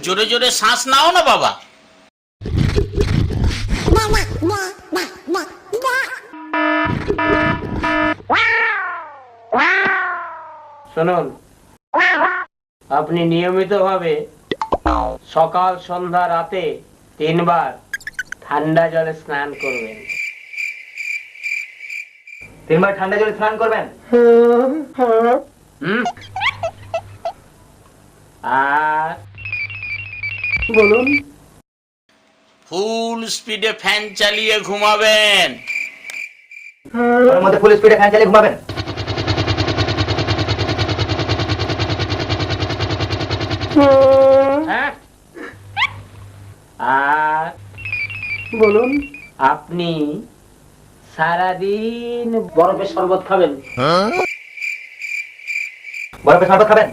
জোরে জোরে শ্বাস নাও না বাবা। শুনুন, আপনি নিয়মিতভাবে সকাল সন্ধ্যা রাতে 3 বার ঠান্ডা জলে স্নান করবেন। 3 বার ঠান্ডা জলে স্নান করবেন? আর বলুন, ফুল স্পিডে ফ্যান চালিয়ে ঘুমাবেন। ওর মধ্যে ফুল স্পিডে ফ্যান চালিয়ে ঘুমাবেন? হ্যাঁ। আর বলুন, আপনি সারাদিন বরফের শরবত খাবেন। বরফের শরবত খাবেন?